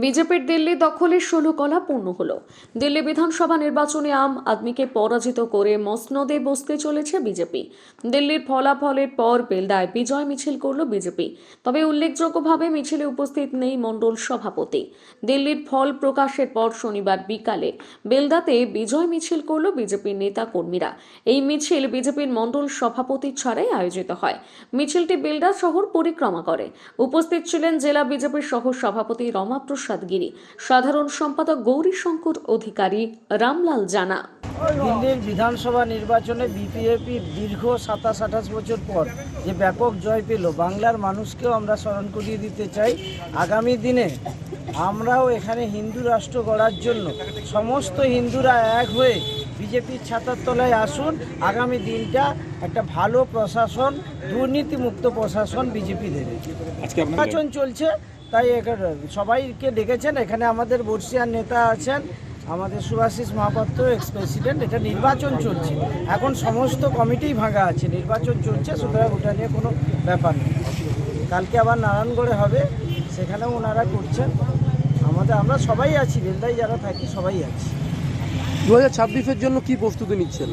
বিজেপির দিল্লি দখলের ১৬ কলা পূর্ণ হলো। দিল্লি বিধানসভা নির্বাচনে আম আদমিকে পরাজিত করে মসনদে বসতে চলেছে বিজেপি। দিল্লির ফলাফলের পর বেলদায় বিজয় মিছিল করল বিজেপি। তবে উল্লেখযোগ্যভাবে মিছিলে উপস্থিত নেই মণ্ডল সভাপতি। দিল্লির ফল প্রকাশের পর শনিবার বিকালে বেলদাতে বিজয় মিছিল করল বিজেপির নেতা কর্মীরা। এই মিছিল বিজেপির মণ্ডল সভাপতি ছাড়াই আয়োজিত হয়। মিছিলটি বেলদা শহর পরিক্রমা করে। উপস্থিত ছিলেন জেলা বিজেপির সহ সভাপতি রমা প্রসাদ গিরি, সাধারণ সম্পাদক গৌরীশঙ্কর অধিকারী, রামলাল জানা। দিল্লির বিধানসভা নির্বাচনে বিজেপি দীর্ঘ ২৭-২৮ বছর পর যে ব্যাপক জয় পেল, বাংলার মানুষকেও আমরা স্মরণ করিয়ে দিতে চাই আগামী দিনে আমরাও এখানে হিন্দু রাষ্ট্র গড়ার জন্য সমস্ত হিন্দুরা এক হয়ে বিজেপির ছাতার তলায় আসুন। আগামী দিনটা একটা ভালো প্রশাসন, দুর্নীতিমুক্ত প্রশাসন বিজেপি দেবে। নির্বাচন চলছে, তাই সবাইকে ডেকেছেন। এখানে আমাদের বর্ষিয়ার নেতা আছেন, আমাদের সুভাষিস মহাপাত্র, এক্স প্রেসিডেন্ট। এটা নির্বাচন চলছে, এখন সমস্ত কমিটি ভাঙা আছে, নির্বাচন চলছে, সুতরাং ওটা নিয়ে কোনো ব্যাপার নেই। কালকে আবার নারায়ণগড়ে হবে, সেখানেও ওনারা করছেন। আমরা সবাই আছি, বেলদায় যারা থাকি সবাই আছি। 2026-এর জন্য কি প্রস্তুতি নিচ্ছেন?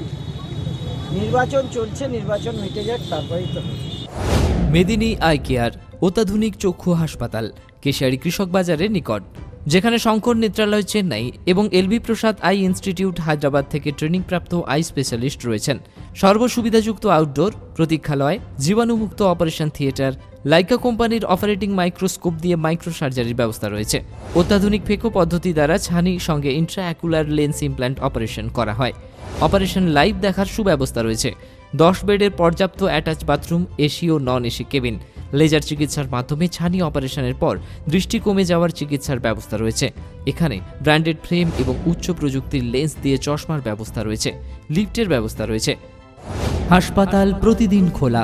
নির্বাচন চলছে, নির্বাচন মিটে যাক, তারপরেই তো। মেদিনী আই কেয়ার অত্যাধুনিক চক্ষু হাসপাতাল, কেশিয়ারি কৃষক বাজারের নিকট, যেখানে শঙ্কর নেত্রালয় চেন্নাই এবং এলবি প্রসাদ আই ইনস্টিটিউট হায়দ্রাবাদ থেকে ট্রেনিংপ্রাপ্ত আই স্পেশালিস্ট রয়েছেন। সর্বসুবিধাযুক্ত আউটডোর, প্রতীক্ষালয়, জীবাণুমুক্ত অপারেশন থিয়েটার, লাইকা কোম্পানির অপারেটিং মাইক্রোস্কোপ দিয়ে মাইক্রো সার্জারির ব্যবস্থা রয়েছে। অত্যাধুনিক ফেকো পদ্ধতি দ্বারা ছানি সঙ্গে ইন্ট্রাঅ্যাকুলার লেন্স ইমপ্ল্যান্ট অপারেশন করা হয়। অপারেশন লাইভ দেখার সুব্যবস্থা রয়েছে। 10 বেডের পর্যাপ্ত অ্যাটাচ বাথরুম, এসি ও নন এসি কেবিন। লেজার চিকিৎসার মাধ্যমে ছানি অপারেশনের পর দৃষ্টি কমে যাওয়ার চিকিৎসার ব্যবস্থা রয়েছে। এখানে ব্র্যান্ডেড ফ্রেম এবং উচ্চ প্রযুক্তির লেন্স দিয়ে চশমার ব্যবস্থা রয়েছে। লিফটের ব্যবস্থা রয়েছে। হাসপাতাল প্রতিদিন খোলা।